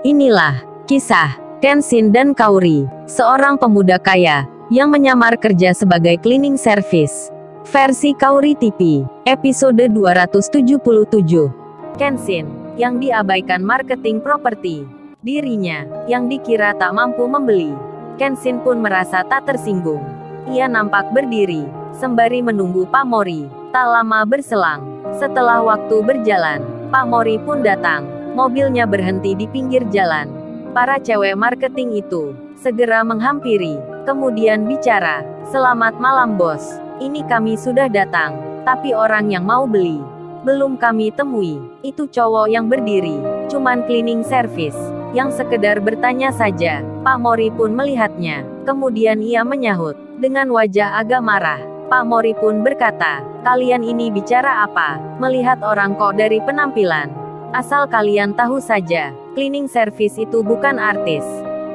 Inilah kisah Kenshin dan Kaori, seorang pemuda kaya yang menyamar kerja sebagai cleaning service. Versi Kaori TV, episode 277. Kenshin, yang diabaikan marketing properti. Dirinya, yang dikira tak mampu membeli. Kenshin pun merasa tak tersinggung. Ia nampak berdiri, sembari menunggu Pak Mori. Tak lama berselang, setelah waktu berjalan, Pak Mori pun datang. Mobilnya berhenti di pinggir jalan. Para cewek marketing itu segera menghampiri, kemudian bicara, "Selamat malam bos, ini kami sudah datang, tapi orang yang mau beli belum kami temui." Itu cowok yang berdiri, cuman cleaning service, yang sekedar bertanya saja. Pak Mori pun melihatnya, kemudian ia menyahut, dengan wajah agak marah. Pak Mori pun berkata, "Kalian ini bicara apa? Melihat orang kok dari penampilan. Asal kalian tahu saja, cleaning service itu bukan artis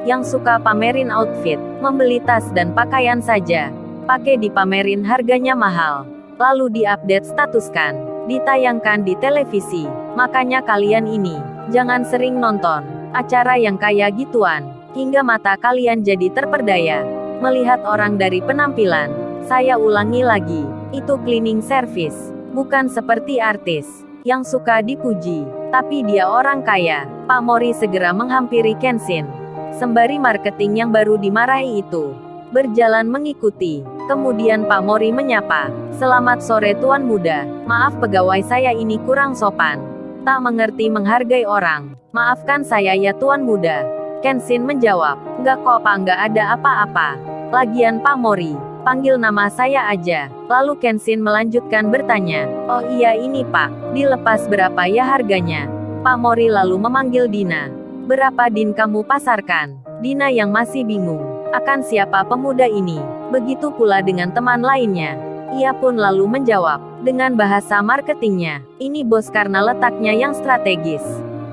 yang suka pamerin outfit, membeli tas dan pakaian saja. Pakai dipamerin harganya mahal, lalu diupdate statuskan, ditayangkan di televisi. Makanya kalian ini, jangan sering nonton acara yang kayak gituan, hingga mata kalian jadi terperdaya melihat orang dari penampilan." Saya ulangi lagi, itu cleaning service, bukan seperti artis yang suka dipuji, tapi dia orang kaya. Pak Mori segera menghampiri Kenshin, sembari marketing yang baru dimarahi itu berjalan mengikuti. Kemudian Pak Mori menyapa, "Selamat sore tuan muda, maaf pegawai saya ini kurang sopan, tak mengerti menghargai orang. Maafkan saya ya tuan muda." Kenshin menjawab, "Enggak kok Pak, enggak ada apa-apa. Lagian Pak Mori, panggil nama saya aja." Lalu Kenshin melanjutkan bertanya, "Oh iya ini Pak, dilepas berapa ya harganya?" Pak Mori lalu memanggil Dina. "Berapa din kamu pasarkan?" Dina yang masih bingung akan siapa pemuda ini. Begitu pula dengan teman lainnya. Ia pun lalu menjawab, dengan bahasa marketingnya, "Ini bos karena letaknya yang strategis.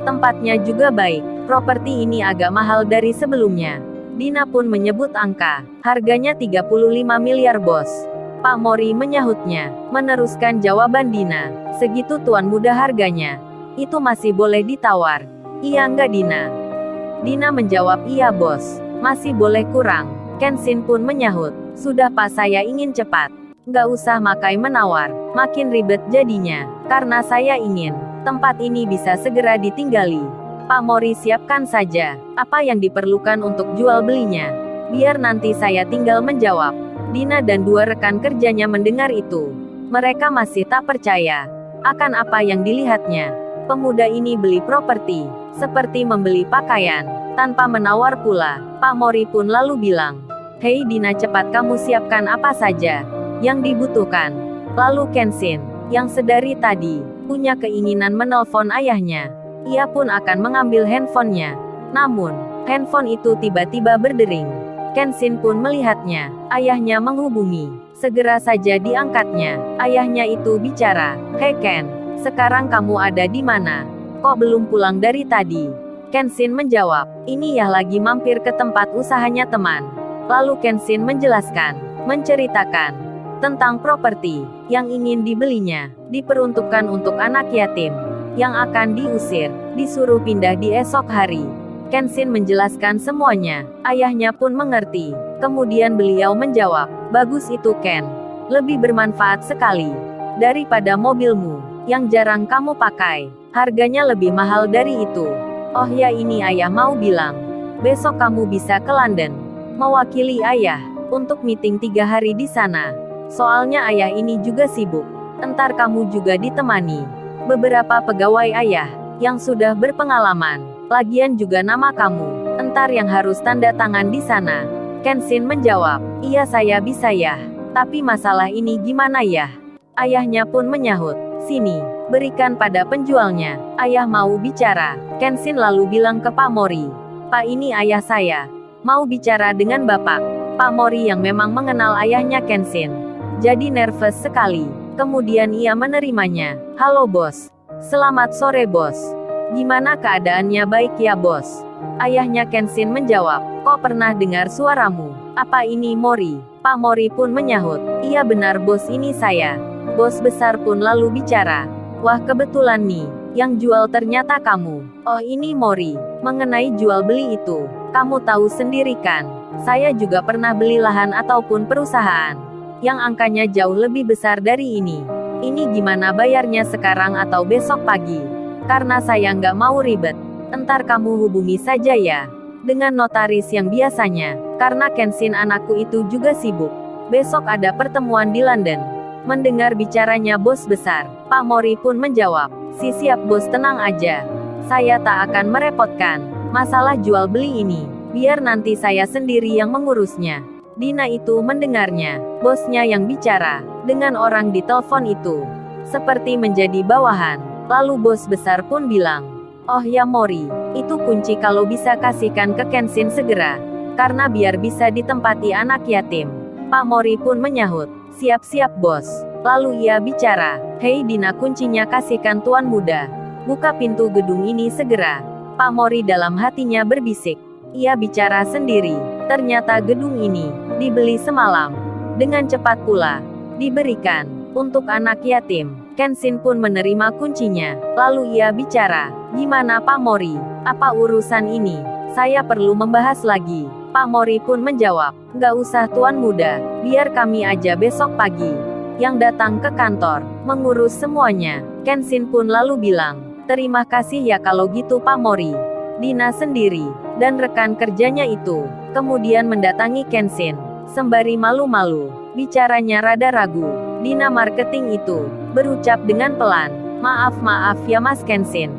Tempatnya juga baik, properti ini agak mahal dari sebelumnya." Dina pun menyebut angka, "Harganya 35 miliar bos." Pak Mori menyahutnya, meneruskan jawaban Dina, "Segitu tuan muda harganya. Itu masih boleh ditawar. Iya enggak Dina?" Dina menjawab, "Iya bos, masih boleh kurang." Kenshin pun menyahut, "Sudah Pak, saya ingin cepat. Nggak usah makai menawar, makin ribet jadinya. Karena saya ingin tempat ini bisa segera ditinggali." Pak Mori, "Siapkan saja apa yang diperlukan untuk jual belinya. Biar nanti saya tinggal menjawab." Dina dan dua rekan kerjanya mendengar itu. Mereka masih tak percaya akan apa yang dilihatnya. Pemuda ini beli properti, seperti membeli pakaian, tanpa menawar pula. Pak Mori pun lalu bilang, "Hei Dina, cepat kamu siapkan apa saja yang dibutuhkan." Lalu Kenshin, yang sedari tadi punya keinginan menelpon ayahnya, ia pun akan mengambil handphonenya. Namun, handphone itu tiba-tiba berdering. Kenshin pun melihatnya, ayahnya menghubungi. Segera saja diangkatnya. Ayahnya itu bicara, "Hei Ken, sekarang kamu ada di mana? Kok belum pulang dari tadi?" Kenshin menjawab, "Ini ya lagi mampir ke tempat usahanya teman." Lalu Kenshin menjelaskan, menceritakan tentang properti yang ingin dibelinya, diperuntukkan untuk anak yatim yang akan diusir, disuruh pindah di esok hari. Kenshin menjelaskan semuanya. Ayahnya pun mengerti. Kemudian beliau menjawab, "Bagus itu Ken. Lebih bermanfaat sekali daripada mobilmu yang jarang kamu pakai. Harganya lebih mahal dari itu." "Oh ya ini ayah mau bilang, besok kamu bisa ke London mewakili ayah untuk meeting 3 hari di sana. Soalnya ayah ini juga sibuk. Entar kamu juga ditemani beberapa pegawai ayah yang sudah berpengalaman. Lagian juga nama kamu, entar yang harus tanda tangan di sana." Kenshin menjawab, "Iya saya bisa ya. Tapi masalah ini gimana ya?" Ayahnya pun menyahut, "Sini, berikan pada penjualnya. Ayah mau bicara." Kenshin lalu bilang ke Pak Mori, "Pak, ini ayah saya. Mau bicara dengan Bapak." Pak Mori yang memang mengenal ayahnya Kenshin jadi nervous sekali. Kemudian ia menerimanya. "Halo bos. Selamat sore bos. Gimana keadaannya?" "Baik ya bos." Ayahnya Kenshin menjawab, "Kok pernah dengar suaramu? Apa ini Mori?" Pak Mori pun menyahut, "Iya benar bos, ini saya." Bos besar pun lalu bicara, "Wah kebetulan nih, Yang jual ternyata kamu. Oh ini Mori. Mengenai jual beli itu, kamu tahu sendiri kan? Saya juga pernah beli lahan ataupun perusahaan yang angkanya jauh lebih besar dari ini. Ini gimana bayarnya sekarang atau besok pagi? Karena saya nggak mau ribet. Entar kamu hubungi saja ya. Dengan notaris yang biasanya. Karena Kenshin anakku itu juga sibuk. Besok ada pertemuan di London. Mendengar bicaranya bos besar, Pak Mori pun menjawab, siap bos, tenang aja. Saya tak akan merepotkan. Masalah jual beli ini, biar nanti saya sendiri yang mengurusnya. Dina itu mendengarnya, bosnya yang bicara, dengan orang di telepon itu. Seperti menjadi bawahan. Lalu bos besar pun bilang, oh ya Mori, itu kunci kalau bisa kasihkan ke Kenshin segera. Karena biar bisa ditempati anak yatim. Pak Mori pun menyahut, siap-siap bos. Lalu ia bicara, hei Dina, kuncinya kasihkan tuan muda. Buka pintu gedung ini segera. Pak Mori dalam hatinya berbisik. Ia bicara sendiri, ternyata gedung ini dibeli semalam. Dengan cepat pula, diberikan untuk anak yatim. Kenshin pun menerima kuncinya. Lalu ia bicara, gimana Pak Mori? Apa urusan ini? Saya perlu membahas lagi. Pak Mori pun menjawab, nggak usah tuan muda, biar kami aja besok pagi yang datang ke kantor, mengurus semuanya. Kenshin pun lalu bilang, terima kasih ya kalau gitu Pak Mori. Dina sendiri, dan rekan kerjanya itu, kemudian mendatangi Kenshin, sembari malu-malu, bicaranya rada ragu. Dina marketing itu, berucap dengan pelan, maaf ya Mas Kenshin.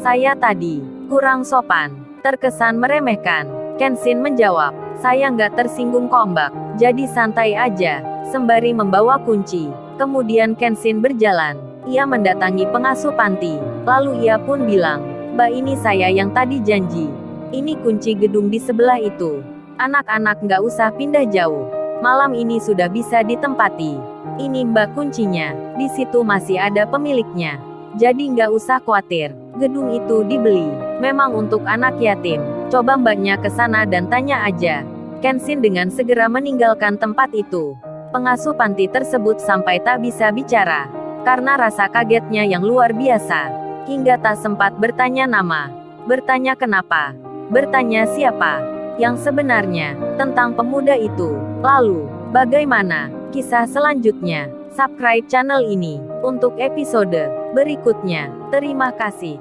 Saya tadi, kurang sopan, terkesan meremehkan. Kenshin menjawab, saya nggak tersinggung kok Mbak, jadi santai aja, sembari membawa kunci. Kemudian Kenshin berjalan, ia mendatangi pengasuh panti, lalu ia pun bilang, Mbak ini saya yang tadi janji. Ini kunci gedung di sebelah itu. Anak-anak nggak usah pindah jauh. Malam ini sudah bisa ditempati. Ini Mbak kuncinya, di situ masih ada pemiliknya. Jadi nggak usah khawatir, gedung itu dibeli, memang untuk anak yatim. Coba Mbaknya ke sana dan tanya aja. Kenshin dengan segera meninggalkan tempat itu. Pengasuh panti tersebut sampai tak bisa bicara, karena rasa kagetnya yang luar biasa. Hingga tak sempat bertanya nama, bertanya kenapa, bertanya siapa yang sebenarnya tentang pemuda itu. Lalu, bagaimana kisah selanjutnya? Subscribe channel ini untuk episode berikutnya. Terima kasih.